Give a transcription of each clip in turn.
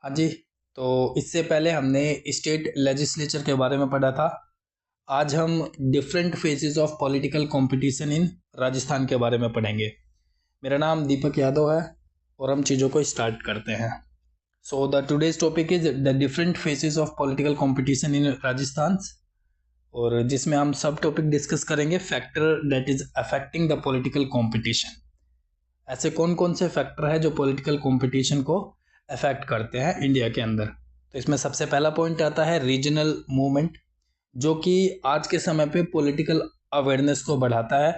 हाँ जी। तो इससे पहले हमने स्टेट लेजिस्लेचर के बारे में पढ़ा था। आज हम different phases of political competition in Rajasthan के बारे में पढ़ेंगे। मेरा नाम दीपक यादव है और हम चीज़ों को स्टार्ट करते हैं। So the today's topic is the different phases of political competition in Rajasthan, और जिसमें हम सब टॉपिक डिस्कस करेंगे factor that is affecting the political competition. ऐसे कौन कौन से फैक्टर है जो पॉलिटिकल कंपटीशन को अफेक्ट करते हैं इंडिया के अंदर। तो इसमें सबसे पहला पॉइंट आता है रीजनल मूवमेंट, जो कि आज के समय पे पॉलिटिकल अवेयरनेस को बढ़ाता है।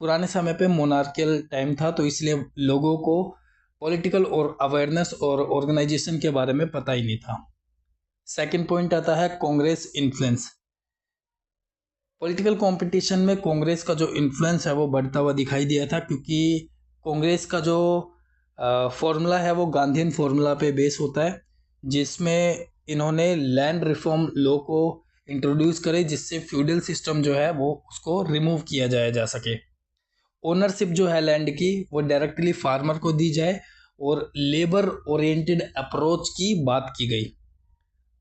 पुराने समय पे मोनार्कियल टाइम था, तो इसलिए लोगों को पॉलिटिकल और अवेयरनेस और ऑर्गेनाइजेशन के बारे में पता ही नहीं था। सेकंड पॉइंट आता है कांग्रेस इन्फ्लुएंस। पॉलिटिकल कंपटीशन में कांग्रेस का जो इन्फ्लुएंस है वो बढ़ता हुआ दिखाई दिया था, क्योंकि कांग्रेस का जो फॉर्मूला है वो गांधीयन फॉर्मूला पे बेस होता है, जिसमें इन्होंने लैंड रिफॉर्म लॉ को इंट्रोड्यूस करे, जिससे फ्यूडल सिस्टम जो है वो उसको रिमूव किया जाया जा सके। ओनरशिप जो है लैंड की वो डायरेक्टली फार्मर को दी जाए और लेबर ओरिएंटेड अप्रोच की बात की गई।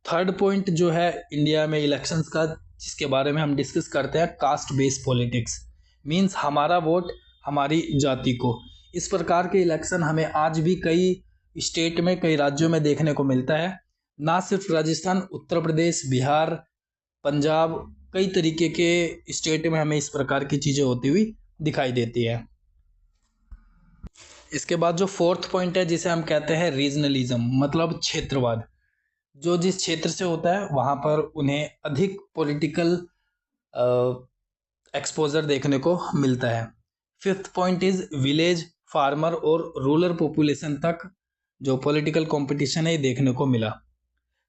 थर्ड पॉइंट जो है इंडिया में इलेक्शंस का, जिसके बारे में हम डिस्कस करते हैं, कास्ट बेस्ड पॉलिटिक्स। मींस हमारा वोट हमारी जाति को। इस प्रकार के इलेक्शन हमें आज भी कई स्टेट में, कई राज्यों में देखने को मिलता है। ना सिर्फ राजस्थान, उत्तर प्रदेश, बिहार, पंजाब, कई तरीके के स्टेट में हमें इस प्रकार की चीज़ें होती हुई दिखाई देती है। इसके बाद जो फोर्थ पॉइंट है, जिसे हम कहते हैं रीजनलिज्म, मतलब क्षेत्रवाद। जो जिस क्षेत्र से होता है वहाँ पर उन्हें अधिक पॉलिटिकल एक्सपोजर देखने को मिलता है। Fifth point is village, farmer और रूरल पॉपुलेशन तक जो पॉलिटिकल कंपटीशन है ये देखने को मिला।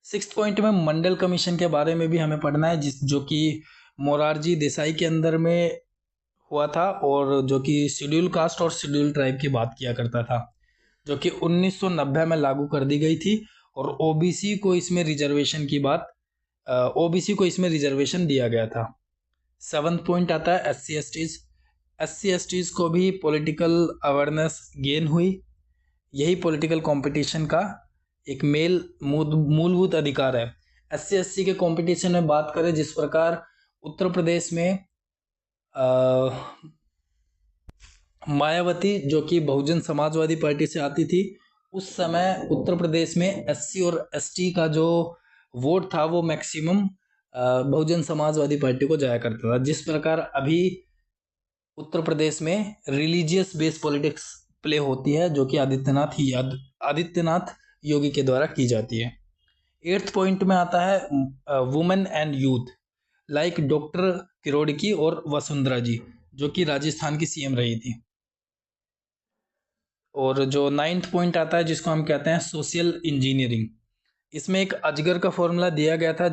सिक्स्थ पॉइंट में मंडल कमीशन के बारे में भी हमें पढ़ना है, जो कि मोरारजी देसाई के अंदर में हुआ था, और जो कि शेड्यूल कास्ट और शेड्यूल ट्राइब की बात किया करता था, जो कि 1990 में लागू कर दी गई थी। और ओबीसी को इसमें रिजर्वेशन की बात, ओबीसी को इसमें रिजर्वेशन दिया गया था। सेवन्थ पॉइंट आता है SC STs। SC STs को भी पॉलिटिकल अवेयरनेस गेन हुई। यही पॉलिटिकल कंपटीशन का एक मूलभूत अधिकार है। SC ST के कंपटीशन में बात करें, जिस प्रकार उत्तर प्रदेश में मायावती, जो कि बहुजन समाजवादी पार्टी से आती थी, उस समय उत्तर प्रदेश में SC और ST का जो वोट था वो मैक्सिमम बहुजन समाजवादी पार्टी को जाया करता था। जिस प्रकार अभी उत्तर प्रदेश में रिलीजियस बेस्ड पॉलिटिक्स प्ले होती है, जो कि आदित्यनाथ योगी के द्वारा की जाती है। एट्थ पॉइंट में आता है women and youth, like doctor किरोड़की और वसुंधरा जी, जो कि राजस्थान की CM रही थी। और जो नाइन्थ पॉइंट आता है, जिसको हम कहते हैं सोशल इंजीनियरिंग, इसमें एक अजगर का फॉर्मूला दिया गया था,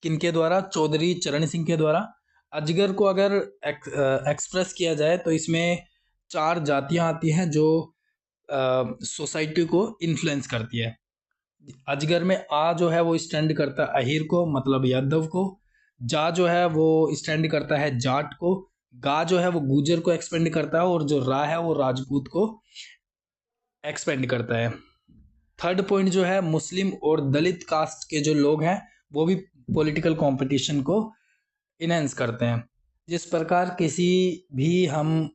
किनके द्वारा, चौधरी चरण सिंह के द्वारा। अजगर को अगर एक्सप्रेस किया जाए तो इसमें 4 जातियां आती हैं जो सोसाइटी को इन्फ्लुएंस करती है। अजगर में आ जो है वो स्टैंड करता है अहीर को, मतलब यादव को। जा जो है वो स्टैंड करता है जाट को। गा जो है वो गुजर को एक्सपेंड करता है, और जो रा है वो राजपूत को एक्सपेंड करता है। थर्ड पॉइंट जो है मुस्लिम और दलित कास्ट के जो लोग हैं वो भी पॉलिटिकल कंपटीशन को इनहेंस करते हैं। जिस प्रकार किसी भी हम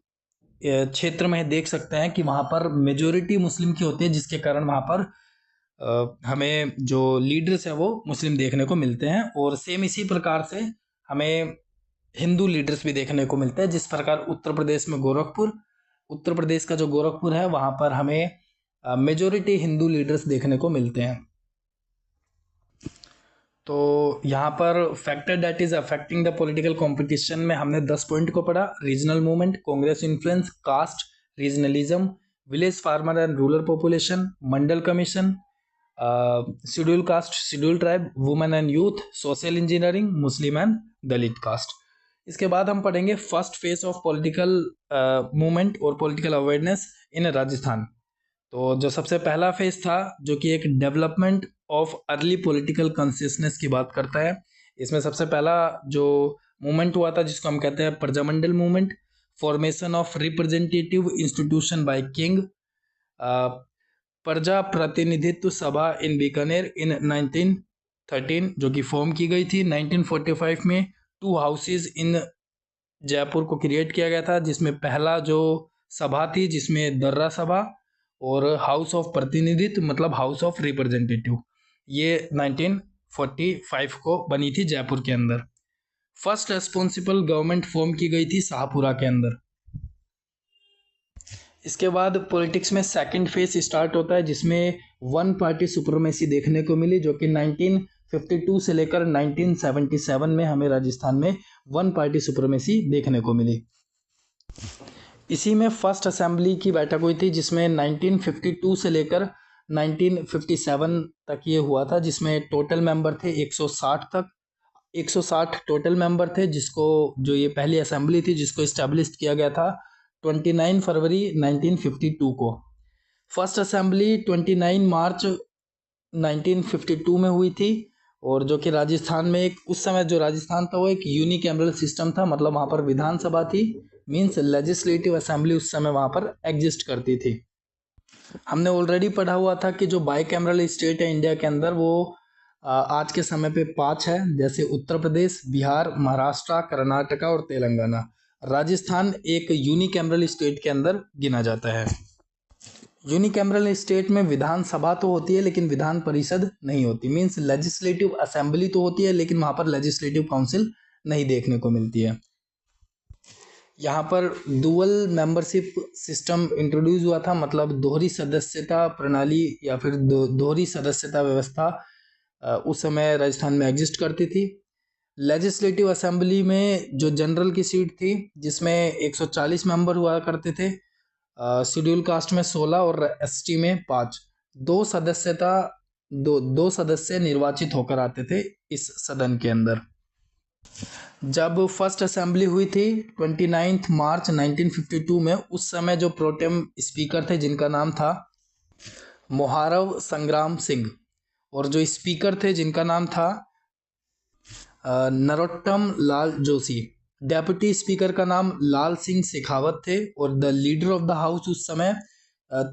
क्षेत्र में देख सकते हैं कि वहाँ पर मेजोरिटी मुस्लिम की होती है, जिसके कारण वहाँ पर हमें जो लीडर्स हैं वो मुस्लिम देखने को मिलते हैं। और सेम इसी प्रकार से हमें हिंदू लीडर्स भी देखने को मिलते हैं। जिस प्रकार उत्तर प्रदेश में उत्तर प्रदेश का जो गोरखपुर है वहाँ पर हमें मेजोरिटी हिंदू लीडर्स देखने को मिलते हैं। तो यहाँ पर factor that is affecting the political competition में हमने 10 पॉइंट को पढ़ा। Regional movement, Congress influence, caste, regionalism, village farmer and rural population, Mandal commission, schedule caste, schedule tribe, women and youth, social engineering, Muslim and Dalit caste. इसके बाद हम पढ़ेंगे first phase of political movement और political awareness in Rajasthan. तो जो सबसे पहला phase था, जो कि एक development of early political consciousness की बात करता है, इसमें सबसे पहला जो मूवमेंट हुआ था, जिसको हम कहते हैं Prajamandal movement, formation of representative institution by king, Praja Pratinidhitva सभा इन बीकानेर इन 1913 जो कि फॉर्म की गई थी। 1945 में 2 हाउसेज इन जयपुर को क्रिएट किया गया था, जिसमें पहला जो सभा थी जिसमें दर्रा सभा और हाउस ऑफ प्रतिनिधित्व मतलब हाउस ऑफ रिप्रेजेंटेटिव, ये 1945 को बनी थी जयपुर के अंदर। फर्स्ट रेस्पॉन्सिबल गवर्नमेंट फॉर्म की गई थी शाहपुरा के अंदर। इसके बाद पॉलिटिक्स में सेकंड फेज स्टार्ट होता है, जिसमें वन पार्टी सुप्रीमेसी देखने को मिली, जो कि 1952 से लेकर 1977 में हमें राजस्थान में वन पार्टी सुप्रीमेसी देखने को मिली। इसी में फर्स्ट असेंबली की बैठक हुई थी, जिसमें 1952 से लेकर 1957 तक ये हुआ था, जिसमें टोटल मेंबर थे 160 तक। 160 टोटल मेंबर थे, जिसको जो ये पहली असेंबली थी जिसको इस्टेब्लिश किया गया था 29 फरवरी 1952 को। फर्स्ट असेंबली 29 मार्च 1952 में हुई थी, और जो कि राजस्थान में एक उस समय जो राजस्थान था वो एक यूनिकैमरल सिस्टम था, मतलब वहाँ पर विधानसभा थी, मीन्स लेजिस्लेटिव असेंबली उस समय वहाँ पर एग्जिस्ट करती थी। हमने ऑलरेडी पढ़ा हुआ था कि जो बाईकैमरल स्टेट है इंडिया के अंदर वो आज के समय पे 5 है, जैसे उत्तर प्रदेश, बिहार, महाराष्ट्र, कर्नाटका और तेलंगाना। राजस्थान एक यूनिकैमरल स्टेट के अंदर गिना जाता है। यूनिकैमरल स्टेट में विधानसभा तो होती है लेकिन विधान परिषद नहीं होती, मीन्स लेजिस्लेटिव असेंबली तो होती है लेकिन वहाँ पर लेजिस्लेटिव काउंसिल नहीं देखने को मिलती है। यहाँ पर डुअल मेंबरशिप सिस्टम इंट्रोड्यूस हुआ था, मतलब दोहरी सदस्यता प्रणाली या फिर दोहरी सदस्यता व्यवस्था उस समय राजस्थान में एग्जिस्ट करती थी। लेजिस्लेटिव असेंबली में जो जनरल की सीट थी जिसमें 140 मेंबर हुआ करते थे, शेड्यूल कास्ट में 16 और एसटी में 5, दो सदस्य निर्वाचित होकर आते थे इस सदन के अंदर। जब फर्स्ट असेंबली हुई थी 29 मार्च 1952 में, उस समय जो प्रोटेम स्पीकर थे जिनका नाम था मोहारव संग्राम सिंह, और जो स्पीकर थे जिनका नाम था नरोत्तम लाल जोशी। डेप्यूटी स्पीकर का नाम लाल सिंह शेखावत थे, और the leader of the house उस समय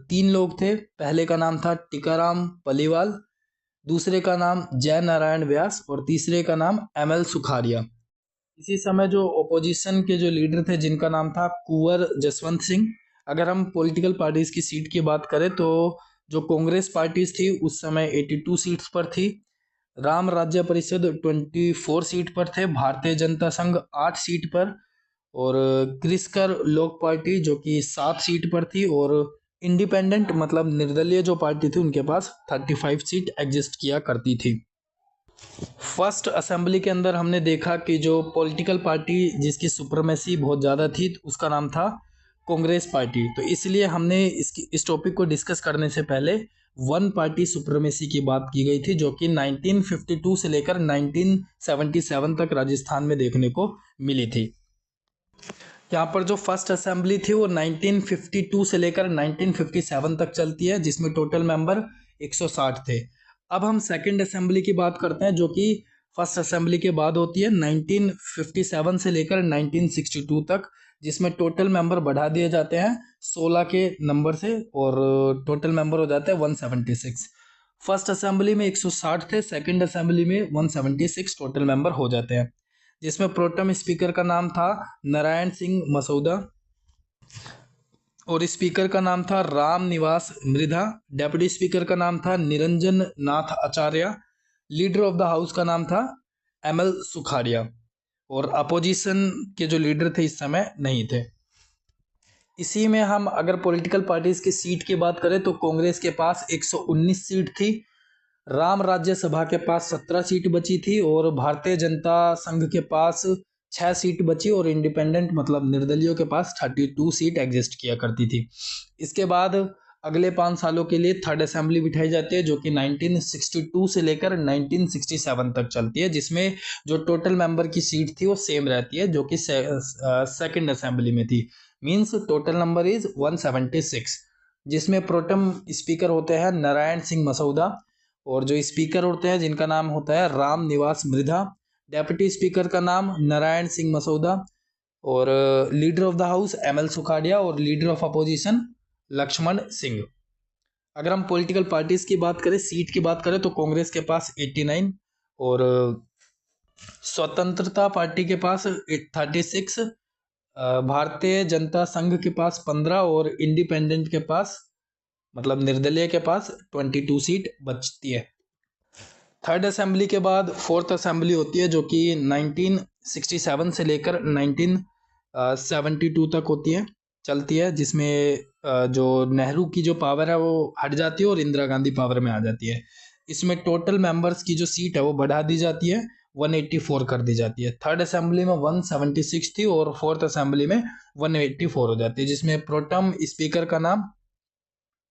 3 लोग थे। पहले का नाम था टीकाराम पलीवाल, दूसरे का नाम जय नारायण व्यास और तीसरे का नाम ML सुखाड़िया। इसी समय जो ओपोजिशन के जो लीडर थे जिनका नाम था कुंवर जसवंत सिंह। अगर हम पॉलिटिकल पार्टीज की सीट की बात करें तो जो कांग्रेस पार्टीज थी उस समय 82 सीट्स पर थी, राम राज्य परिषद 24 सीट पर थे, भारतीय जनता संघ 8 सीट पर, और क्रिस्कर लोक पार्टी जो कि 7 सीट पर थी, और इंडिपेंडेंट मतलब निर्दलीय जो पार्टी थी उनके पास 35 सीट एग्जिस्ट किया करती थी। फर्स्ट असेंबली के अंदर हमने देखा कि जो पॉलिटिकल पार्टी जिसकी सुप्रीमेसी बहुत ज़्यादा थी उसका नाम था कांग्रेस पार्टी। तो इसलिए हमने इस टॉपिक को डिस्कस करने से पहले वन पार्टी सुप्रीमेसी की बात की गई थी, जो कि 1952 से लेकर 1977 तक राजस्थान में देखने को मिली थी। यहाँ पर जो फर्स्ट असेंबली थी वो 1952 से लेकर 1957 तक चलती है, जिसमें टोटल मेंबर 160 थे। अब हम सेकंड असेंबली की बात करते हैं, जो कि फर्स्ट असेंबली के बाद होती है 1957 से लेकर 1962 तक, जिसमें टोटल मेंबर बढ़ा दिए जाते हैं 16 के नंबर से, और टोटल मेंबर हो जाते हैं 176। फर्स्ट असेंबली में 160 थे, सेकंड असेंबली में 176 टोटल मेंबर हो जाते हैं, जिसमें प्रोटेम स्पीकर का नाम था नारायण सिंह मसौदा और स्पीकर का नाम था राम निवास मृधा। डेप्यूटी स्पीकर का नाम था निरंजन नाथ आचार्य। लीडर ऑफ द हाउस का नाम था ML सुखाड़िया, और अपोजिशन के जो लीडर थे इस समय नहीं थे। इसी में हम अगर पॉलिटिकल पार्टीज की सीट की बात करें तो कांग्रेस के पास 119 सीट थी, राम राज्य सभा के पास 17 सीट बची थी, और भारतीय जनता संघ के पास 6 सीट बची, और इंडिपेंडेंट मतलब निर्दलियों के पास 32 सीट एग्जिस्ट किया करती थी। इसके बाद अगले 5 सालों के लिए थर्ड असेंबली बिठाई जाती है, जो कि 1962 से लेकर 1967 तक चलती है, जिसमें जो टोटल मेंबर की सीट थी वो सेम रहती है, जो कि सेकंड असेंबली में थी। मीन्स टोटल नंबर इज 176, जिसमें प्रोटेम स्पीकर होते हैं नारायण सिंह मसौदा, और जो स्पीकर होते हैं जिनका नाम होता है राम निवास मृधा। डेप्यूटी स्पीकर का नाम नारायण सिंह मसौदा, और leader of the house ML Sukhadia, और leader of opposition Lakshman Singh. अगर हम पॉलिटिकल पार्टीज की बात करें, सीट की बात करें, तो कांग्रेस के पास 89 और स्वतंत्रता पार्टी के पास 36, भारतीय जनता संघ के पास 15 और इंडिपेंडेंट के पास मतलब निर्दलीय के पास 22 सीट बचती है। थर्ड असेंबली के बाद फोर्थ असेंबली होती है जो कि 1967 से लेकर 1972 तक होती है, चलती है, जिसमें जो नेहरू की जो पावर है वो हट जाती है और इंदिरा गांधी पावर में आ जाती है। इसमें टोटल मेंबर्स की जो सीट है वो बढ़ा दी जाती है, 184 कर दी जाती है। थर्ड असेंबली में 176 थी और फोर्थ असेंबली में 184 हो जाती है, जिसमें प्रोटम स्पीकर का नाम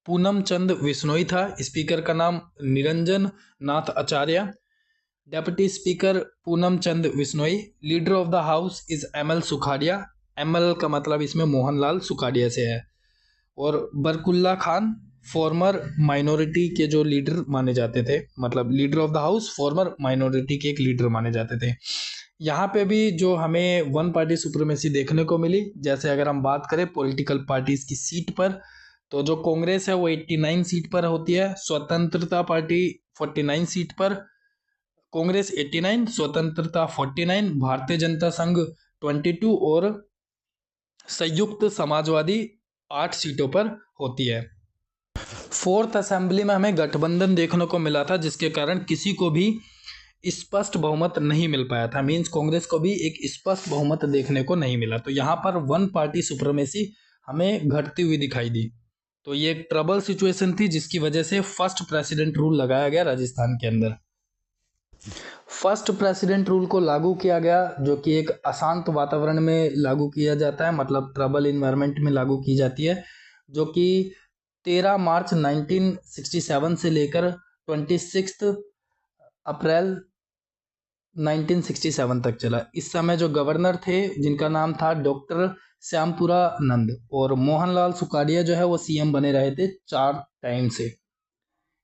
पूनम चंद बिश्नोई था, स्पीकर का नाम Niranjan Nath Acharya, deputy speaker Poonam Chand Bishnoi, leader of the house is ML Sukhadia, ML का मतलब इसमें मोहनलाल सुखाड़िया से है, और बरकुल्ला खान फॉर्मर माइनॉरिटी के जो लीडर माने जाते थे, मतलब leader of the house farmer minority के एक लीडर माने जाते थे। यहाँ पे भी जो हमें वन पार्टी सुप्रीमेसी देखने को मिली, जैसे अगर हम बात करें पॉलिटिकल पार्टीज की सीट पर, तो जो कांग्रेस है वो 89 सीट पर होती है, स्वतंत्रता पार्टी 49 सीट पर, कांग्रेस 89, स्वतंत्रता 49, भारतीय जनता संघ 22 और संयुक्त समाजवादी 8 सीटों पर होती है। फोर्थ असेंबली में हमें गठबंधन देखने को मिला था, जिसके कारण किसी को भी स्पष्ट बहुमत नहीं मिल पाया था, मींस कांग्रेस को भी एक स्पष्ट बहुमत देखने को नहीं मिला। तो यहाँ पर वन पार्टी सुप्रीमेसी हमें घटती हुई दिखाई दी। तो ये एक ट्रबल सिचुएशन थी, जिसकी वजह से फर्स्ट प्रेसिडेंट रूल लगाया गया राजस्थान के अंदर। फर्स्ट प्रेसिडेंट रूल को लागू किया गया, जो कि एक अशांत वातावरण में लागू किया जाता है, मतलब ट्रबल इन्वायरमेंट में लागू की जाती है, जो कि 13 मार्च 1967 से लेकर 26 अप्रैल 1967 तक चला। इस समय जो गवर्नर थे जिनका नाम था डॉक्टर श्यामपुरा नंद, और मोहनलाल सुखाड़िया जो है वो सीएम बने रहे थे 4 टाइम से।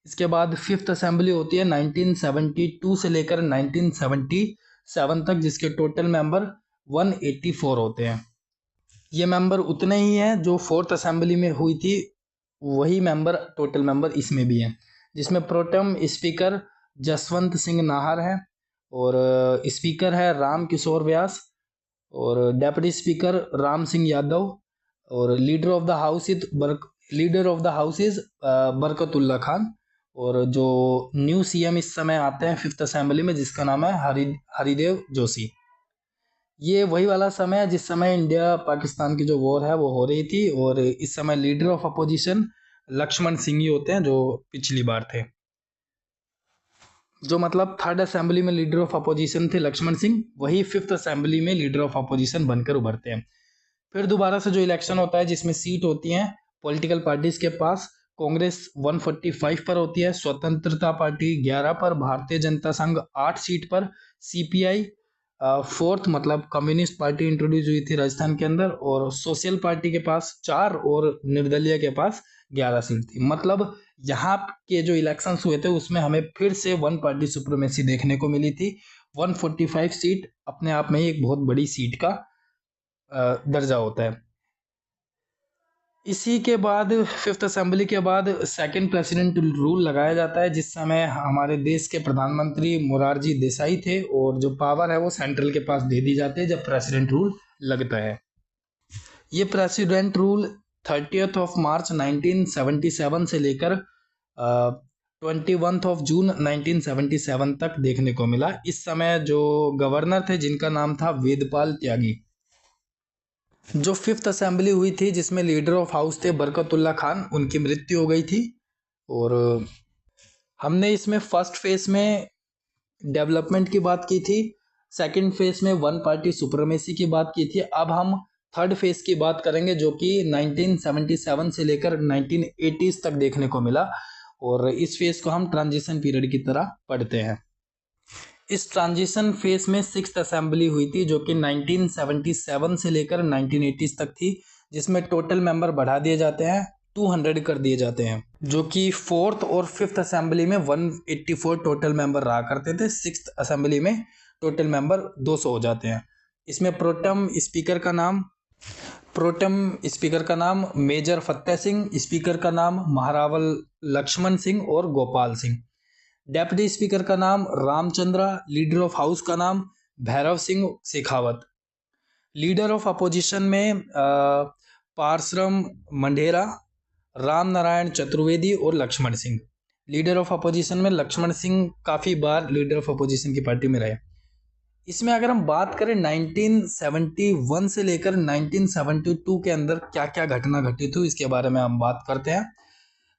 इसके बाद फिफ्थ असेंबली होती है 1972 से लेकर 1977 तक, जिसके टोटल मेंबर 184 होते हैं। ये मेंबर उतने ही हैं जो फोर्थ असेंबली में हुई थी, वही मेंबर टोटल मेंबर इसमें भी हैं, जिसमें प्रोटेम स्पीकर जसवंत सिंह नाहर है, और स्पीकर है राम किशोर व्यास, और डेप्यूटी स्पीकर राम सिंह यादव, और leader of the house is Barkatullah Khan, और जो न्यू सीएम इस समय आते हैं फिफ्थ असेंबली में, जिसका नाम है हरिदेव जोशी। ये वही वाला समय है जिस समय इंडिया पाकिस्तान की जो वॉर है वो हो रही थी, और इस समय leader of opposition Lakshman Singh ही होते हैं, जो पिछली बार थे, जो मतलब थर्ड असेंबली में लीडर ऑफ अपोजिशन थे लक्ष्मण सिंह, वही फिफ्थ असेंबली में लीडर ऑफ अपोजिशन बनकर उभरते हैं। फिर दोबारा से जो इलेक्शन होता है, जिसमें सीट होती हैं पॉलिटिकल पार्टीज के पास, कांग्रेस 145 पर होती है, स्वतंत्रता पार्टी 11 पर, भारतीय जनता संघ 8 सीट पर, सीपीआई फोर्थ मतलब कम्युनिस्ट पार्टी इंट्रोड्यूस हुई थी राजस्थान के अंदर, और सोशल पार्टी के पास 4 और निर्दलीय के पास 11 सीट थी। मतलब यहाँ के जो इलेक्शंस हुए थे उसमें हमें फिर से वन पार्टी सुप्रीमेसी देखने को मिली थी। 145 सीट अपने आप में ही एक बहुत बड़ी सीट का दर्जा होता है। इसी के बाद फिफ्थ असेंबली के बाद सेकंड प्रेसिडेंट रूल लगाया जाता है, जिस समय हमारे देश के प्रधानमंत्री मोरारजी देसाई थे, और जो पावर है वो सेंट्रल के पास दे दी जाती है जब प्रेसिडेंट रूल लगता है। ये president rule 30th of March 1977 से लेकर 21 ऑफ जून 1977 तक देखने को मिला। इस समय जो गवर्नर थे जिनका नाम था वेदपाल त्यागी। जो फिफ्थ असेंबली हुई थी जिसमें लीडर ऑफ हाउस थे बरकतुल्ला खान, उनकी मृत्यु हो गई थी, और हमने इसमें फर्स्ट फेज में डेवलपमेंट की बात की थी, सेकंड फेज में वन पार्टी सुप्रीमेसी की बात की थी। अब हम थर्ड फेज की बात करेंगे, जो कि 1977 से लेकर 1980s तक देखने को मिला, और इस फेज को हम ट्रांजिशन पीरियड की तरह पढ़ते हैं। इस ट्रांजिशन फेज में सिक्स्थ असेंबली हुई थी, जो कि 1977 से लेकर 1980s तक थी, जिसमें टोटल मेंबर बढ़ा दिए जाते हैं, 200 कर दिए जाते हैं, जो कि फोर्थ और फिफ्थ असेंबली में 184 टोटल मेंबर रहा करते थे, सिक्स्थ असेंबली में टोटल मेंबर 200 हो जाते हैं। इसमें प्रोटेम स्पीकर का नाम प्रोटेम स्पीकर का नाम मेजर फतेह सिंह, स्पीकर का नाम महारावल लक्ष्मण सिंह और गोपाल सिंह। डेप्यूटी स्पीकर का नाम रामचंद्रा, लीडर ऑफ हाउस का नाम Bhairav Singh Shekhawat. Leader of opposition में पारसरम मंढेरा, राम नारायण चतुर्वेदी और Lakshman Singh. Leader of opposition में लक्ष्मण सिंह काफ़ी बार लीडर ऑफ अपोजिशन की पार्टी में रहे। इसमें अगर हम बात करें 1971 से लेकर 1972 के अंदर क्या क्या घटना घटित हुई, इसके बारे में हम बात करते हैं।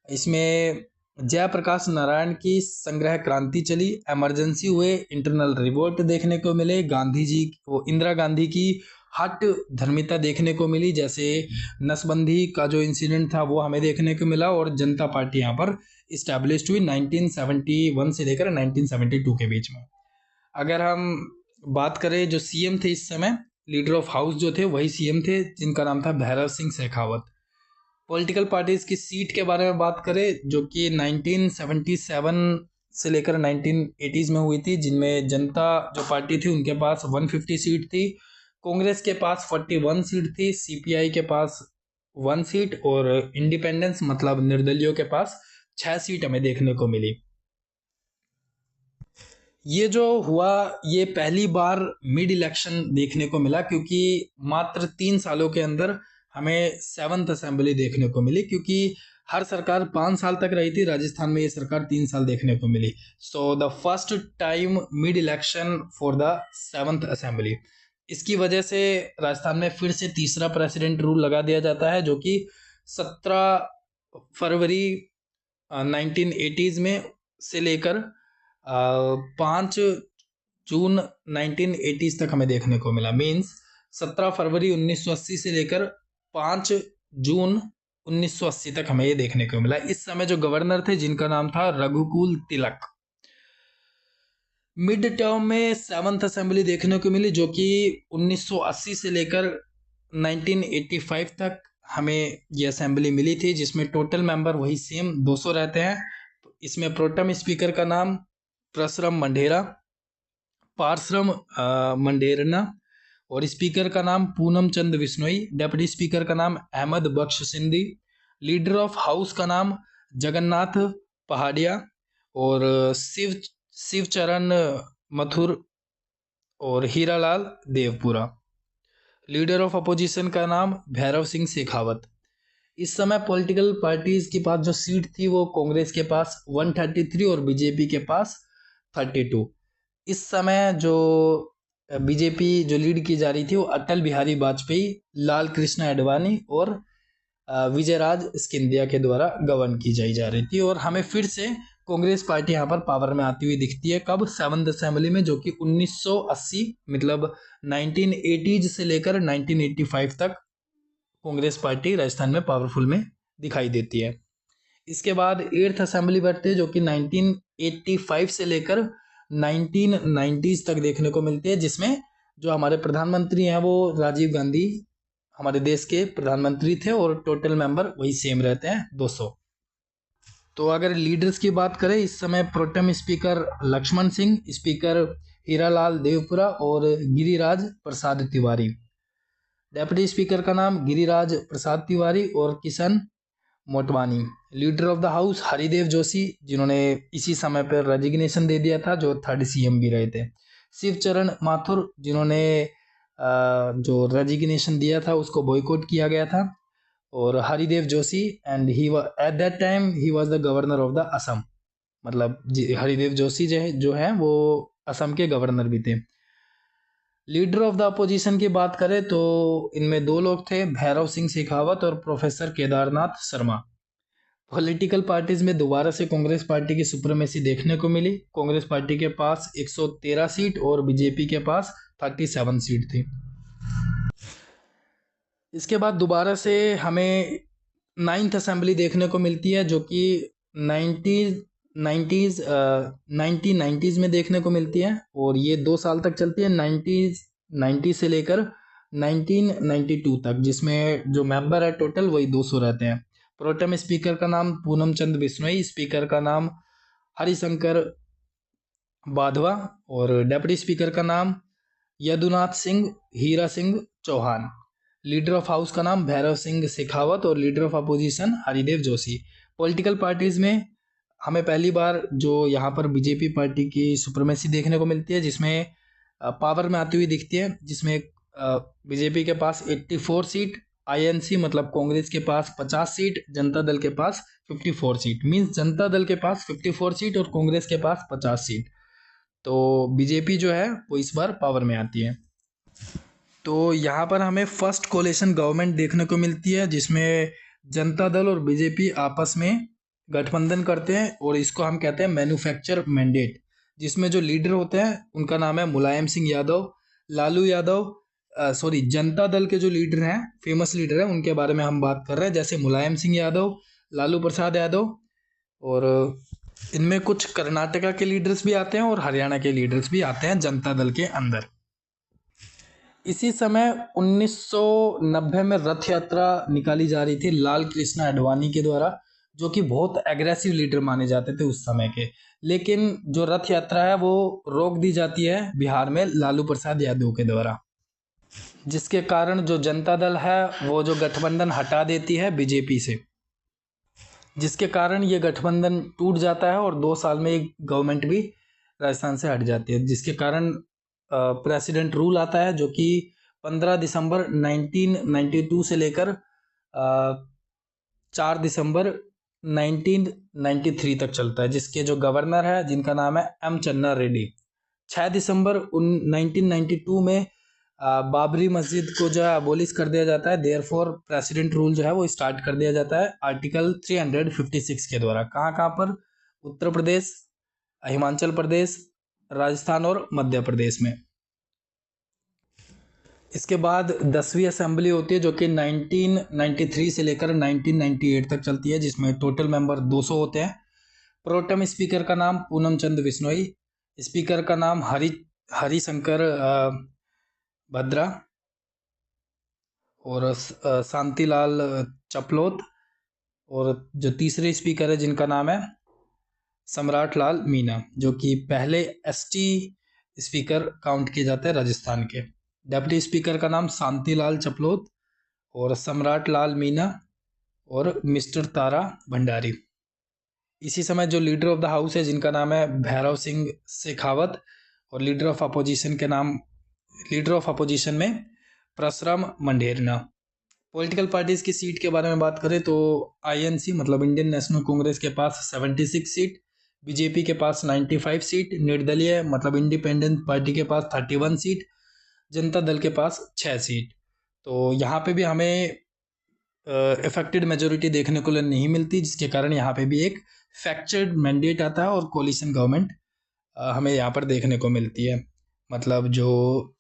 इसमें जयप्रकाश नारायण की संग्रह क्रांति चली, इमरजेंसी हुए, इंटरनल रिवोल्ट देखने को मिले, गांधी जी वो इंदिरा गांधी की हट धर्मिता देखने को मिली, जैसे नसबंदी का जो इंसिडेंट था वो हमें देखने को मिला, और जनता पार्टी यहाँ पर इस्टेब्लिश्ड हुई 1971 से लेकर 1972 के बीच में। अगर हम बात करें जो सीएम थे इस समय, लीडर ऑफ हाउस जो थे वही सीएम थे, जिनका नाम था भैरव सिंह शेखावत। पॉलिटिकल पार्टीज की सीट के बारे में बात करें जो कि 1977 से लेकर 1980s में हुई थी, जिनमें जनता जो पार्टी थी उनके पास 150 सीट थी, कांग्रेस के पास 41 सीट थी, सीपीआई के पास 1 सीट और इंडिपेंडेंस मतलब निर्दलियों के पास 6 सीट हमें देखने को मिली। ये जो हुआ ये पहली बार मिड इलेक्शन देखने को मिला, क्योंकि मात्र 3 सालों के अंदर हमें 7th असेंबली देखने को मिली, क्योंकि हर सरकार 5 साल तक रही थी, राजस्थान में ये सरकार 3 साल देखने को मिली। So the first time mid election for the 7th assembly. इसकी वजह से राजस्थान में फिर से तीसरा प्रेसिडेंट रूल लगा दिया जाता है, जो कि 17 फरवरी 1980s में से लेकर 5 जून 1980s तक हमें देखने को मिला। मीन्स 17 फरवरी 1980 से लेकर 5 जून 1980 तक हमें ये देखने को मिला। इस समय जो गवर्नर थे जिनका नाम था रघुकुल तिलक। मिड टर्म में 7th असेंबली देखने को मिली, जो कि 1980 से लेकर 1985 तक हमें ये असेंबली मिली थी, जिसमें टोटल मेंबर वही सेम 200 रहते हैं। इसमें प्रोटेम स्पीकर का नाम परसरम मंढेरा, पारसरम मंडेरना, और स्पीकर का नाम पूनम चंद बिश्नोई, डेप्यूटी स्पीकर का नाम अहमद बख्श सिंधी, लीडर ऑफ हाउस का नाम जगन्नाथ पहाड़िया और शिवचरण मथुर और Hiralal Devpura. Leader of opposition का नाम भैरव सिंह शेखावत। इस समय पॉलिटिकल पार्टीज के पास जो सीट थी वो कांग्रेस के पास 133 और बीजेपी के पास 32। इस समय जो बीजेपी जो लीड की जा रही थी वो अटल बिहारी वाजपेयी, लाल कृष्ण आडवाणी और विजयराज सिंधिया के द्वारा गवर्न की जा रही थी, और हमें फिर से कांग्रेस पार्टी यहाँ पर पावर में आती हुई दिखती है। कब? 7th असेंबली में, जो कि 1980 मतलब 1980s से लेकर 1985 तक कांग्रेस पार्टी राजस्थान में पावरफुल में दिखाई देती है। इसके बाद 8th असेंबली बढ़ते हैं, जो कि 1985 से लेकर 1990s तक देखने को मिलती है, जिसमें जो हमारे प्रधानमंत्री हैं वो राजीव गांधी हमारे देश के प्रधानमंत्री थे, और टोटल मेंबर वही सेम रहते हैं 200। तो अगर लीडर्स की बात करें, इस समय protem speaker Lakshman Singh, speaker Hiralal Devpura और गिरिराज प्रसाद तिवारी। डेप्यूटी स्पीकर का नाम गिरिराज प्रसाद तिवारी और Kishan Motwani. Leader of the house Haridev Joshi, जिन्होंने इसी समय पर रेजिग्नेशन दे दिया था, जो 3rd सीएम भी रहे थे। शिवचरण माथुर, जिन्होंने जो रेजिग्नेशन दिया था उसको बॉयकॉट किया गया था। और Haridev Joshi, and he at that time he was the governor of the Assam. मतलब हरिदेव जोशी जो है वो असम के गवर्नर भी थे। लीडर ऑफ द अपोजिशन की बात करें तो इनमें 2 लोग थे, भैरव सिंह शेखावत और professor Kedarnath Sharma. Political parties में दोबारा से कांग्रेस पार्टी की सुप्रीमेसी देखने को मिली। कांग्रेस पार्टी के पास 113 सीट और बीजेपी के पास 37 सीट थी। इसके बाद दोबारा से हमें 9th असेंबली देखने को मिलती है, जो कि 1990s में देखने को मिलती है, और ये 2 साल तक चलती है, 90 से लेकर 1992 तक, जिसमें जो मेंबर है टोटल वही 200 रहते हैं। प्रोटेम स्पीकर का नाम पूनम चंद बिश्नोई, स्पीकर का नाम हरिशंकर बाधवा और डेप्यूटी स्पीकर का नाम Yadunath Singh Hira Singh Chauhan. Leader of house का नाम भैरव सिंह शेखावत और leader of opposition Haridev Joshi. Political parties में हमें पहली बार जो यहाँ पर बीजेपी पार्टी की सुप्रीमेसी देखने को मिलती है, जिसमें पावर में आती हुई दिखती है, जिसमें बीजेपी के पास 84 सीट, आईएनसी मतलब कांग्रेस के पास 50 सीट, जनता दल के पास 54 सीट। मींस जनता दल के पास 54 सीट और कांग्रेस के पास 50 सीट। तो बीजेपी जो है वो इस बार पावर में आती है। तो यहाँ पर हमें फर्स्ट कोलेशन गवर्नमेंट देखने को मिलती है, जिसमें जनता दल और बीजेपी आपस में गठबंधन करते हैं और इसको हम कहते हैं मैन्युफैक्चर मैंडेट, जिसमें जो लीडर होते हैं उनका नाम है मुलायम सिंह यादव, लालू यादव। सॉरी, जनता दल के जो लीडर हैं, फेमस लीडर हैं, उनके बारे में हम बात कर रहे हैं, जैसे मुलायम सिंह यादव, लालू प्रसाद यादव। और इनमें कुछ कर्नाटका के लीडर्स भी आते हैं और हरियाणा के लीडर्स भी आते हैं जनता दल के अंदर। इसी समय 1990 में रथ यात्रा निकाली जा रही थी लाल कृष्ण आडवाणी के द्वारा, जो कि बहुत एग्रेसिव लीडर माने जाते थे उस समय के। लेकिन जो रथ यात्रा है वो रोक दी जाती है बिहार में लालू प्रसाद यादव के द्वारा, जिसके कारण जो जनता दल है वो जो गठबंधन हटा देती है बीजेपी से, जिसके कारण ये गठबंधन टूट जाता है और 2 साल में एक गवर्नमेंट भी राजस्थान से हट जाती है, जिसके कारण प्रेसिडेंट रूल आता है, जो कि 15 दिसंबर 1992 से लेकर 4 दिसंबर 1993 तक चलता है, जिसके जो गवर्नर है जिनका नाम है एम चन्ना रेड्डी। 6 दिसंबर 1992 में बाबरी मस्जिद को जो है अबोलिश कर दिया जाता है, देयरफॉर प्रेसिडेंट रूल जो है वो स्टार्ट कर दिया जाता है आर्टिकल 356 के द्वारा। कहाँ कहाँ पर? उत्तर प्रदेश, हिमाचल प्रदेश, राजस्थान और मध्य प्रदेश में। इसके बाद 10वीं असेंबली होती है, जो कि 1993 से लेकर 1998 तक चलती है, जिसमें टोटल मेंबर 200 होते हैं। प्रोटेम स्पीकर का नाम पूनम चंद बिश्नोई, स्पीकर का नाम हरिशंकर भद्रा और शांतिलाल चपलोत, और जो तीसरे स्पीकर है जिनका नाम है सम्राट लाल मीणा, जो कि पहले एसटी स्पीकर काउंट किए जाते हैं राजस्थान के। डेप्यूटी स्पीकर का नाम शांतिलाल चपलोत और सम्राट लाल मीणा और मिस्टर तारा भंडारी। इसी समय जो लीडर ऑफ द हाउस है जिनका नाम है भैरव सिंह शेखावत, और लीडर ऑफ अपोजिशन में परसराम मंडेरना। पॉलिटिकल पार्टीज की सीट के बारे में बात करें तो आईएनसी मतलब इंडियन नेशनल कांग्रेस के पास 76 सीट, बीजेपी के पास 95 सीट, निर्दलीय मतलब इंडिपेंडेंट पार्टी के पास 31 सीट, जनता दल के पास 6 सीट। तो यहाँ पे भी हमें इफेक्टेड मेजोरिटी देखने को नहीं मिलती, जिसके कारण यहाँ पे भी एक फैक्चर्ड मैंडेट आता है और कोलिशन गवर्नमेंट हमें यहाँ पर देखने को मिलती है। मतलब जो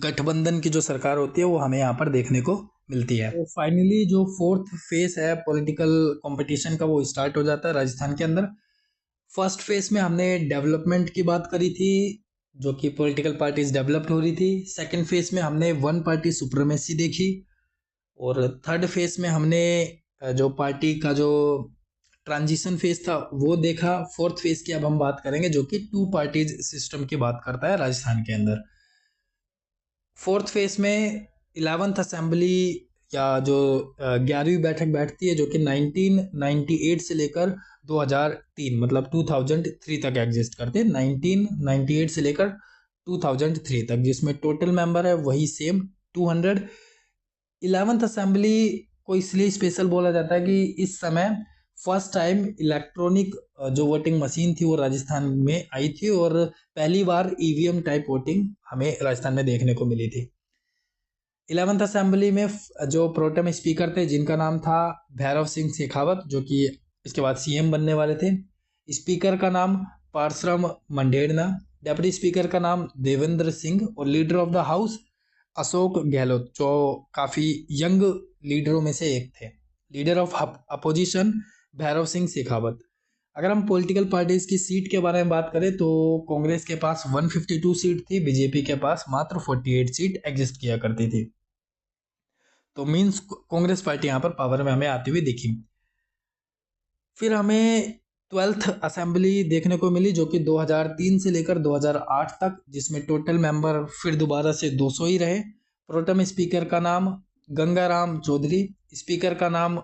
गठबंधन की जो सरकार होती है वो हमें यहाँ पर देखने को मिलती है। तो फाइनली जो फोर्थ फेज है पॉलिटिकल कंपटीशन का वो स्टार्ट हो जाता है राजस्थान के अंदर। फर्स्ट फेज में हमने डेवलपमेंट की बात करी थी, जो कि पॉलिटिकल पार्टीज डेवलप्ड हो रही थी। सेकंड फेज में हमने वन पार्टी सुप्रीमेसी देखी, और थर्ड फेज में हमने जो पार्टी का जो ट्रांजिशन फेज था वो देखा। फोर्थ फेज की अब हम बात करेंगे, जो कि 2 पार्टीज सिस्टम की बात करता है राजस्थान के अंदर। फोर्थ फेज में 11th असेंबली या जो 11वीं बैठक बैठती है, जो कि 1998 से लेकर 2003 मतलब 2003 तक एग्जिस्ट करते हैं। 1998 से लेकर 2003 तक, जिसमें टोटल मेंबर है वही सेम 200। 11th असेंबली को इसलिए स्पेशल बोला जाता है कि इस समय फर्स्ट टाइम इलेक्ट्रॉनिक जो वोटिंग मशीन थी वो राजस्थान में आई थी, और पहली बार ईवीएम टाइप वोटिंग हमें राजस्थान में देखने को मिली थी। 11th असेंबली में जो प्रोटेम स्पीकर थे जिनका नाम था भैरव सिंह शेखावत, जो कि इसके बाद सीएम बनने वाले थे। स्पीकर का नाम परसराम मंडेरना, डेप्यूटी स्पीकर का नाम देवेंद्र सिंह, और leader of the house Ashok Gehlot, जो काफ़ी यंग लीडरों में से एक थे। Leader of opposition Bhairav Singh Shekhawat. अगर हम पॉलिटिकल पार्टीज की सीट के बारे में बात करें तो कांग्रेस के पास 152 सीट थी, बीजेपी के पास मात्र 48 सीट एग्जिस्ट किया करती थी। तो मींस कांग्रेस पार्टी यहाँ पर पावर में हमें आती हुई दिखी। फिर हमें 12th असेंबली देखने को मिली, जो कि 2003 से लेकर 2008 तक, जिसमें टोटल मेंबर फिर दोबारा से 200 ही रहे। प्रोटेम स्पीकर का नाम गंगाराम चौधरी, स्पीकर का नाम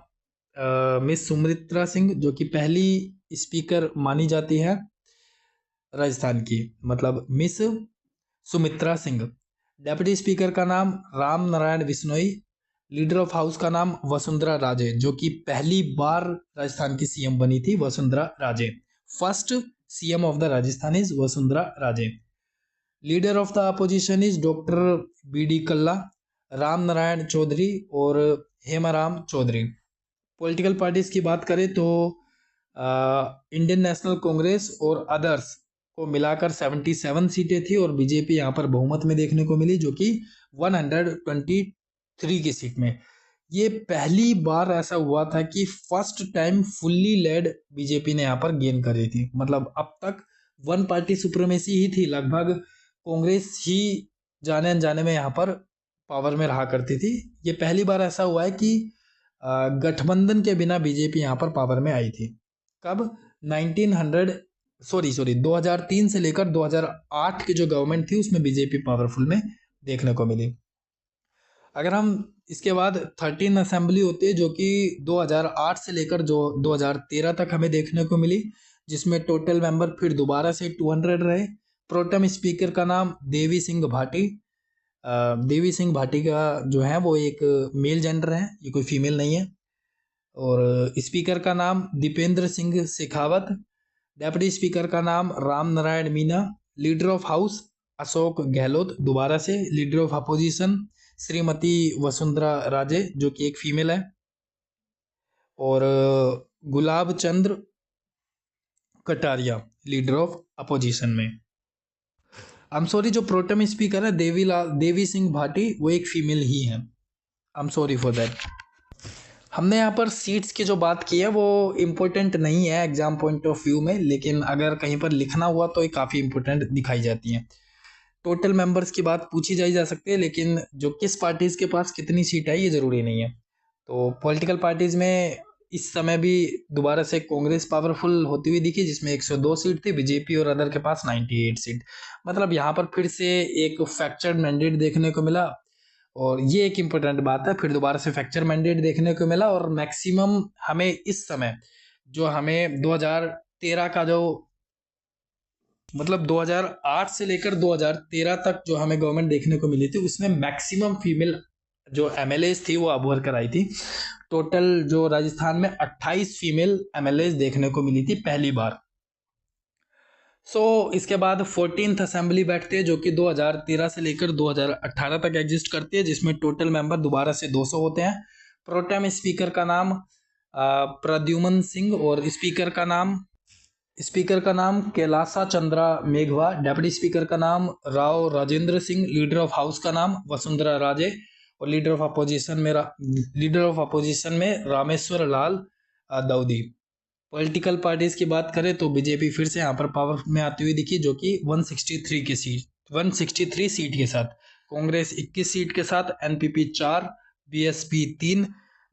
मिस सुमित्रा सिंह, जो कि पहली स्पीकर मानी जाती है राजस्थान की, मतलब miss Sumitra Singh. Deputy speaker का नाम Ram Narayan Bishnoi. Leader of house का नाम वसुंधरा राजे, जो कि पहली बार राजस्थान की सीएम बनी थी, Vasundhara Raje. First CM of the Rajasthan is Vasundhara Raje. Leader of the opposition is doctor B D. Kalla, Ram Narayan Chaudhary और हेमाराम चौधरी। पॉलिटिकल पार्टीज की बात करें तो इंडियन नेशनल कांग्रेस और अदर्स को मिलाकर 77 सीटें थी और बीजेपी यहाँ पर बहुमत में देखने को मिली, जो कि 123 की सीट में। ये पहली बार ऐसा हुआ था कि first time fully led BJP ने यहाँ पर गेन करी थी। मतलब अब तक वन पार्टी सुप्रीमेसी ही थी, लगभग कांग्रेस ही जाने अनजाने में यहाँ पर पावर में रहा करती थी। ये पहली बार ऐसा हुआ है कि गठबंधन के बिना बीजेपी यहाँ पर पावर में आई थी। कब? 2003 से लेकर 2008 की जो गवर्नमेंट थी उसमें बीजेपी पावरफुल में देखने को मिली। अगर हम इसके बाद 13 असेंबली होती है, जो कि 2008 से लेकर जो 2013 तक हमें देखने को मिली, जिसमें टोटल मेंबर फिर दोबारा से 200 रहे। प्रोटेम स्पीकर का नाम देवी सिंह भाटी। देवी सिंह भाटी का जो है वो एक मेल जेंडर है, ये कोई फीमेल नहीं है। और स्पीकर का नाम दीपेंद्र सिंह शेखावत। डेप्यूटी स्पीकर का नाम Ram Narayan Meena. Leader of house Ashok Gehlot दोबारा से। Leader of opposition Shrimati Vasundhara Raje, जो कि एक फीमेल है। और Gulab Chand Kataria leader of opposition में। आई एम सॉरी, जो प्रोटेम स्पीकर है देवी सिंह भाटी, वो एक फीमेल ही है। I am sorry for that. हमने यहाँ पर सीट्स की जो बात की है वो इम्पोर्टेंट नहीं है एग्जाम पॉइंट ऑफ व्यू में, लेकिन अगर कहीं पर लिखना हुआ तो ये काफ़ी इम्पोर्टेंट दिखाई जाती हैं। टोटल मेंबर्स की बात पूछी जा सकती है, लेकिन जो किस पार्टीज़ के पास कितनी सीट है ये ज़रूरी नहीं है। तो पॉलिटिकल पार्टीज़ में इस समय भी दोबारा से कांग्रेस पावरफुल होती हुई दिखी, जिसमें 102 सीट थी। बीजेपी और अदर के पास 98 सीट। मतलब यहाँ पर फिर से एक फ्रैक्चर्ड मैंडेट देखने को मिला, और ये एक इम्पोर्टेंट बात है, फिर दोबारा से फ्रैक्चर मैंडेट देखने को मिला। और मैक्सिमम हमें इस समय जो हमें 2013 का जो मतलब 2008 से लेकर 2013 तक जो हमें गवर्नमेंट देखने को मिली थी, उसमें मैक्सिमम फीमेल जो एमएलएज थी वो अबवर कराई थी। टोटल जो राजस्थान में 28 फीमेल एमएलएज देखने को मिली थी पहली बार। इसके बाद 14th असेंबली बैठती है, जो कि 2013 से लेकर 2018 तक एग्जिस्ट करती है, जिसमें टोटल मेंबर दोबारा से 200 होते हैं। प्रोटेम स्पीकर का नाम प्रद्युमन सिंह और स्पीकर का नाम कैलासा चंद्रा मेघवा। डेप्यूटी स्पीकर का नाम Rao Rajendra Singh. Leader of house का नाम वसुंधरा राजे। और लीडर ऑफ अपोजिशन में रामेश्वर लाल दाऊदी। पॉलिटिकल पार्टीज की बात करें तो बीजेपी फिर से यहाँ पर पावर में आती हुई दिखी, जो कि 163 सीट के साथ। कांग्रेस 21 सीट के साथ, NPP 4, BSP 3,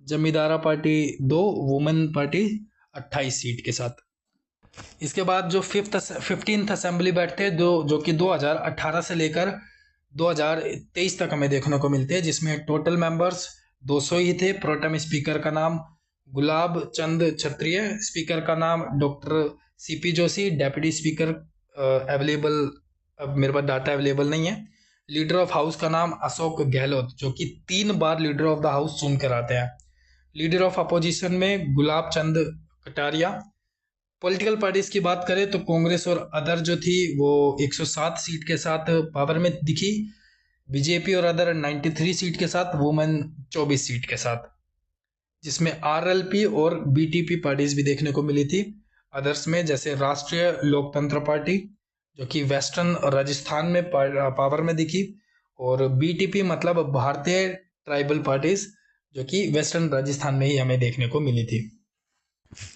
Zamindara party 2, women party 28 seat के साथ। इसके बाद जो 15th असेंबली बैठते हैं जो कि 2018 से लेकर 2023 तक हमें देखने को मिलते हैं, जिसमें टोटल मेंबर्स 200 ही थे। प्रोटेम स्पीकर का नाम गुलाब चंद क्षत्रिय। स्पीकर का नाम doctor CP Joshi. Deputy speaker available, अब मेरे पास डाटा अवेलेबल नहीं है। लीडर ऑफ हाउस का नाम अशोक गहलोत, जो कि 3 बार लीडर ऑफ द हाउस चुन कर आते हैं। लीडर ऑफ अपोजिशन में गुलाब चंद कटारिया। पॉलिटिकल पार्टीज की बात करें तो कांग्रेस और अदर जो थी वो 107 सीट के साथ पावर में दिखी। बीजेपी और अदर 93 सीट के साथ, वुमेन 24 सीट के साथ, जिसमें आरएलपी और बीटीपी पार्टीज भी देखने को मिली थी अदर्स में, जैसे राष्ट्रीय लोकतंत्र पार्टी, जो कि वेस्टर्न राजस्थान में पावर में दिखी। और बीटीपी मतलब भारतीय ट्राइबल पार्टीज, जो कि वेस्टर्न राजस्थान में ही हमें देखने को मिली थी।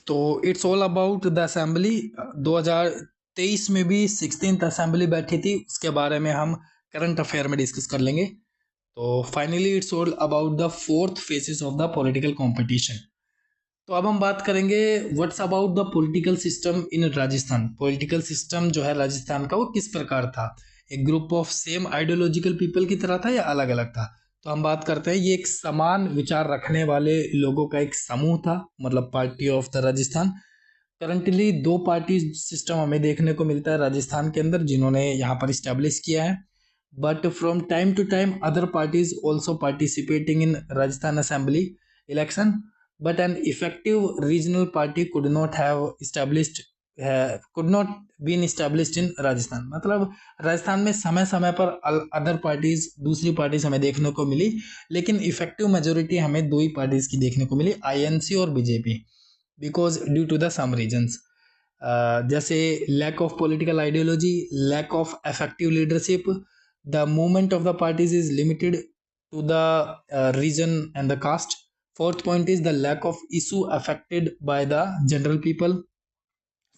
तो it's all about the assembly. 2023 में भी 16th असेंबली बैठी थी, उसके बारे में हम करंट अफेयर में डिस्कस कर लेंगे। तो finally it's all about the 4th phases of the political competition. तो अब हम बात करेंगे what's about the political system in Rajasthan. Political system जो है राजस्थान का वो किस प्रकार था, एक group of same ideological people की तरह था या अलग अलग था। तो हम बात करते हैं, ये एक समान विचार रखने वाले लोगों का एक समूह था, मतलब party of the Rajasthan. Currently 2 party system हमें देखने को मिलता है राजस्थान के अंदर, जिन्होंने यहाँ पर इस्टेब्लिश किया है। But from time to time other parties also participating in Rajasthan assembly election, but an effective regional party could not have established could not been established in Rajasthan. मतलब राजस्थान में समय समय पर अदर पार्टीज, दूसरी पार्टीज हमें देखने को मिली, लेकिन इफेक्टिव मेजोरिटी हमें 2 ही पार्टीज की देखने को मिली, आईएनसी और BJP, because due to the some reasons, जैसे lack of political ideology, lack of effective leadership, the movement of the parties is limited to the region and the caste. Fourth point is the lack of issue affected by the general people.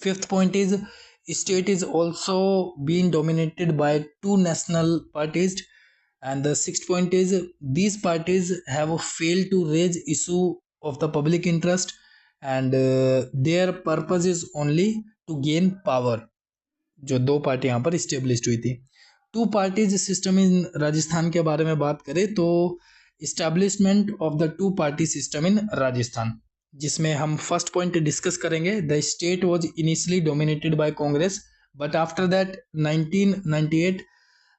Fifth point is state is also being dominated by 2 national parties. And the sixth point is these parties have failed to raise issue of the public interest, and their purpose is only to gain power। जो 2 party यहाँ पर established हुई थी। 2 parties system in Rajasthan के बारे में बात करें तो establishment of the 2 party system in Rajasthan, जिसमें हम फर्स्ट पॉइंट डिस्कस करेंगे। The state was initially dominated by Congress, but after that 1998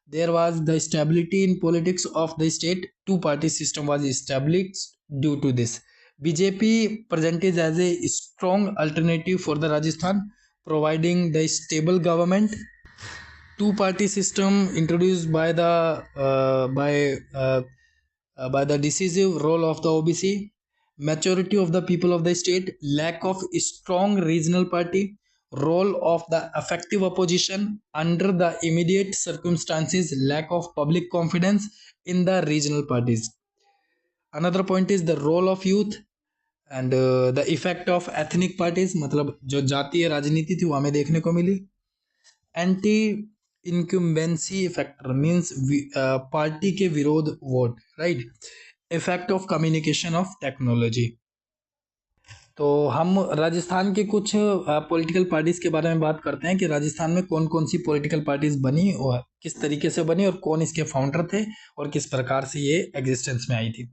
there was the stability in politics of the state. 2 party system was established due to this. BJP presented as a strong alternative for the Rajasthan, providing the stable government। 2 party system introduced by the decisive role of the OBC, maturity of the people of the state, lack of strong regional party, role of the effective opposition under the immediate circumstances, lack of public confidence in the regional parties। Another point is the role of youth and the effect of ethnic parties, मतलब जो जातीय राजनीति थी वो हमें देखने को मिली। Anti incumbency factor means party के विरोध vote, right. Effect of communication of technology. तो हम राजस्थान के कुछ पॉलिटिकल पार्टीज के बारे में बात करते हैं कि राजस्थान में कौन कौन सी पॉलिटिकल पार्टीज बनी और किस तरीके से बनी और कौन इसके फाउंडर थे और किस प्रकार से ये एग्जिस्टेंस में आई थी।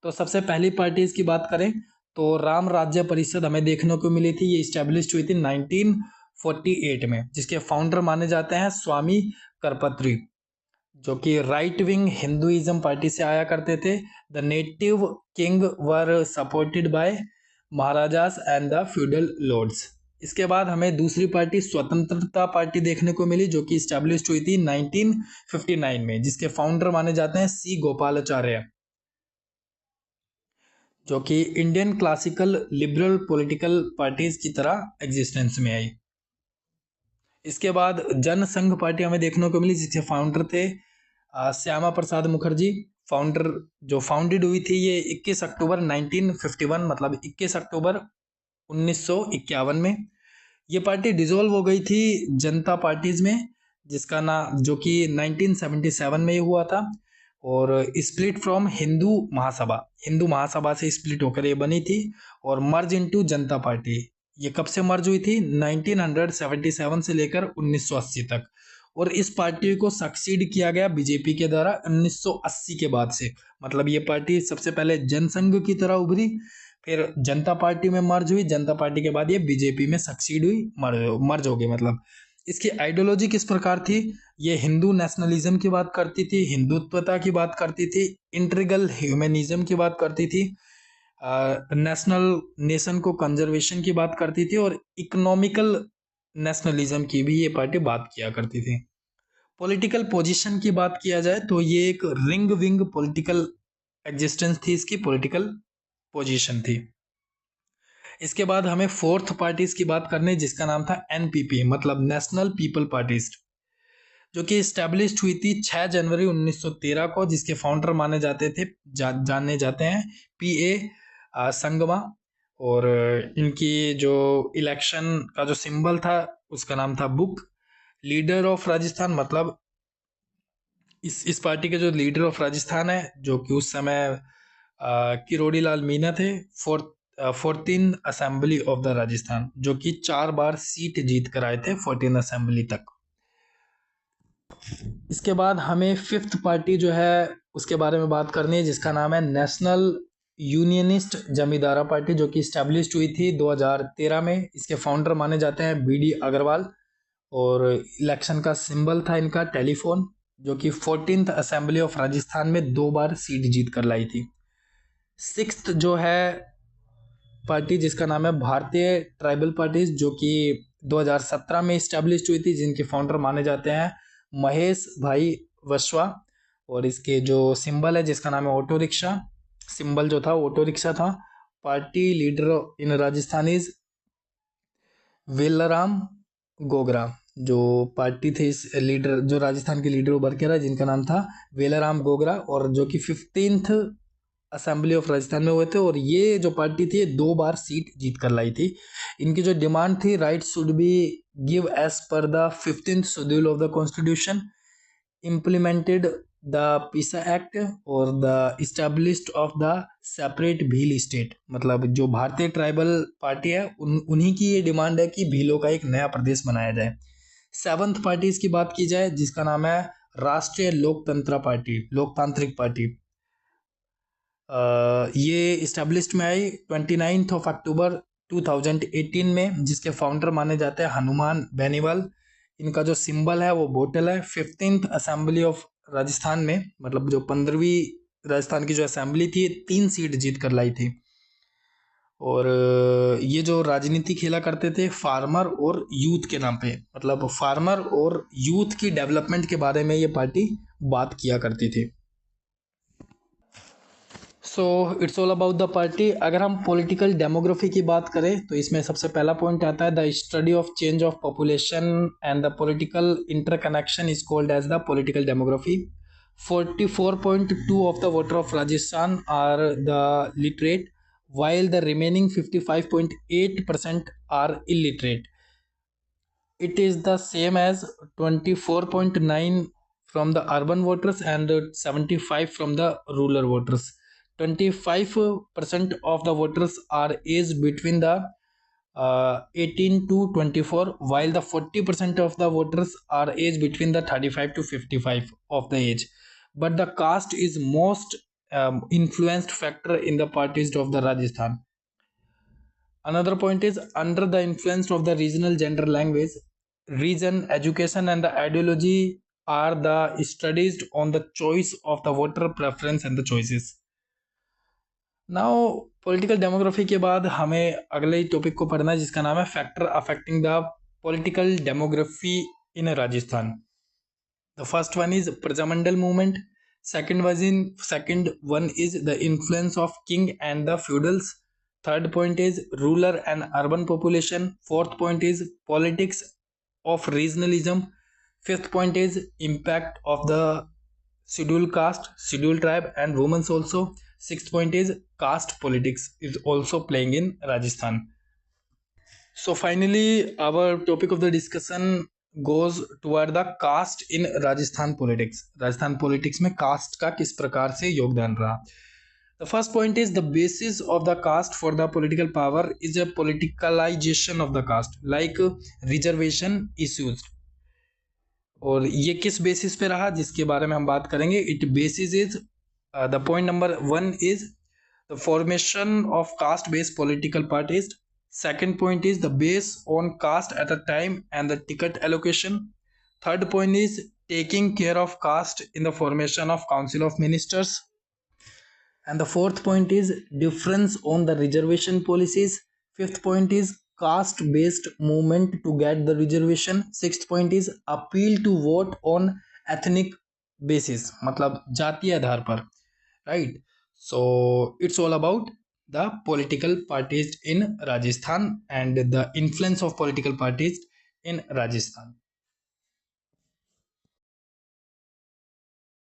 तो सबसे पहली पार्टीज की बात करें तो राम राज्य परिषद हमें देखने को मिली थी। ये इस्टेब्लिश हुई थी 1948 में, जिसके फाउंडर माने जाते हैं स्वामी करपत्री, जो कि राइट विंग हिंदुइज्म पार्टी से आया करते थे। The native king were supported by maharajas and the feudal lords. इसके बाद हमें दूसरी पार्टी स्वतंत्रता पार्टी देखने को मिली, जो कि इस्टेब्लिश हुई थी 1959 में, जिसके फाउंडर माने जाते हैं सी गोपालाचार्य, जो कि Indian classical liberal political parties की तरह एग्जिस्टेंस में आई। इसके बाद जनसंघ पार्टी हमें देखने को मिली, जिसके फाउंडर थे श्यामा प्रसाद मुखर्जी। फाउंडर जो फाउंडेड हुई थी ये 21 अक्टूबर 1951, मतलब 21 अक्टूबर 1951 में। ये पार्टी डिसॉल्व हो गई थी जनता पार्टीज में, जिसका नाम जो कि 1977 में ये हुआ था, और स्प्लिट फ्रॉम हिंदू महासभा से स्प्लिट होकर ये बनी थी और मर्ज इनटू जनता पार्टी। ये कब से मर्ज हुई थी? 1977 से लेकर 1980 तक, और इस पार्टी को सक्सीड किया गया बीजेपी के द्वारा 1980 के बाद से। मतलब ये पार्टी सबसे पहले जनसंघ की तरह उभरी, फिर जनता पार्टी में मर्ज हुई, जनता पार्टी के बाद ये बीजेपी में सक्सीड हुई, मर्ज हो गई। मतलब इसकी आइडियोलॉजी किस प्रकार थी? ये हिंदू नेशनलिज्म की बात करती थी, हिंदुत्वता की बात करती थी, इंटीग्रल ह्यूमनिज्म की बात करती थी, नेशन को कंजर्वेशन की बात करती थी, और इकोनॉमिकल नेशनलिज्म की भी ये पार्टी बात किया करती थी। पॉलिटिकल पोजीशन की बात किया जाए तो ये एक रिंग विंग पॉलिटिकल एग्जिस्टेंस थी, इसकी पॉलिटिकल पोजीशन थी। इसके बाद हमें फोर्थ पार्टीज की बात करनी, जिसका नाम था एनपीपी, मतलब नेशनल पीपल पार्टीज, जो कि स्टैब्लिश्ड हुई थी 6 जनवरी 1913 को, जिसके फाउंडर माने जाते थे जाने जाते हैं पीए संगमा, और इनकी जो इलेक्शन का जो सिंबल था उसका नाम था बुक। लीडर ऑफ राजस्थान, मतलब इस पार्टी के जो लीडर ऑफ राजस्थान है, जो कि उस समय किरोड़ी लाल मीणा थे, 14 असेंबली ऑफ द राजस्थान, जो कि 4 बार सीट जीत कर आए थे 14 असेंबली तक। इसके बाद हमें फिफ्थ पार्टी जो है उसके बारे में बात करनी है, जिसका नाम है नेशनल यूनियनिस्ट जमींदारा पार्टी, जो कि इस्टेब्लिश हुई थी 2013 में। इसके फाउंडर माने जाते हैं बीडी अग्रवाल, और इलेक्शन का सिंबल था इनका टेलीफोन, जो कि 14th असेंबली ऑफ राजस्थान में 2 बार सीट जीत कर लाई थी। सिक्स्थ जो है पार्टी, जिसका नाम है भारतीय ट्राइबल पार्टीज, जो कि 2017 में इस्टेब्लिश हुई थी, जिनके फाउंडर माने जाते हैं महेश भाई वसवा, और इसके जो सिंबल है जिसका नाम है ऑटो रिक्शा, सिंबल जो था ऑटो रिक्शा था। Party leader in Rajasthan is Velaram Gogra. जो पार्टी थे इस लीडर, जो राजस्थान के लीडर उभर के रहा, जिनका नाम था वेलाराम गोगरा, और जो कि 15th असेंबली ऑफ राजस्थान में हुए थे। और ये जो पार्टी थी 2 बार सीट जीत कर लाई थी। इनकी जो डिमांड थी, right should be give as per the 15th schedule of the constitution, implemented the PESA act, और the established of the separate Bhil state. मतलब जो भारतीय ट्राइबल पार्टी है उन्हीं की ये डिमांड है कि भीलों का एक नया प्रदेश बनाया जाए। सेवंथ पार्टी की बात की जाए, जिसका नाम है राष्ट्रीय लोकतांत्रिक पार्टी। ये इस्टेब्लिश्ड में आई 29 अक्टूबर 2018 में, जिसके फाउंडर माने जाते हैं हनुमान बेनीवाल। इनका जो सिंबल है वो बोटल है। 15th असेंबली ऑफ राजस्थान में, मतलब जो 15वीं राजस्थान की जो असेंबली थी, 3 सीट जीत कर लाई थी। और ये जो राजनीति खेला करते थे फार्मर और यूथ के नाम पे, मतलब फार्मर और यूथ की डेवलपमेंट के बारे में ये पार्टी बात किया करती थी। So it's all about the party. अगर हम पॉलिटिकल डेमोग्राफी की बात करें तो इसमें सबसे पहला पॉइंट आता है the study of change of population and the political interconnection is called as the political demography. 44.2 of the voter of Rajasthan are the literate, while the remaining 55.8% are illiterate. It is the same as 24.9 from the urban voters and 75 from the rural voters. 25% of the voters are aged between the 18 to 24, while the 40% of the voters are aged between the 35 to 55 of the age. But the caste is most influenced factor in the parties of the Rajasthan. Another point is under the influence of the regional gender language, region, education and the ideology are the studies on the choice of the voter preference and the choices. Now political demography के बाद हमें अगले topic को पढ़ना है, जिसका नाम है factor affecting the political demography in Rajasthan. The first one is Prajamandal movement, second one is the influence of king and the feudals, third point is rural and urban population, fourth point is politics of regionalism, fifth point is impact of the scheduled caste, scheduled tribe and women's also, sixth point is caste politics is also playing in Rajasthan. So finally our topic of the discussion goes toward the caste in Rajasthan politics. Rajasthan politics में caste का किस प्रकार से योगदान रहा। The first point is the basis of the caste for the political power is a politicalization of the caste, like reservation issues. और ये किस बेसिस पे रहा, जिसके बारे में हम बात करेंगे। It basis is the point number 1 is the formation of caste based political parties. Second point is the base on caste at a time and the ticket allocation. Third point is taking care of caste in the formation of council of ministers. And the fourth point is difference on the reservation policies. Fifth point is caste based movement to get the reservation. Sixth point is appeal to vote on ethnic basis, मतलब जातीय आधार पर, right? So it's all about the political parties in Rajasthan and the influence of political parties in Rajasthan.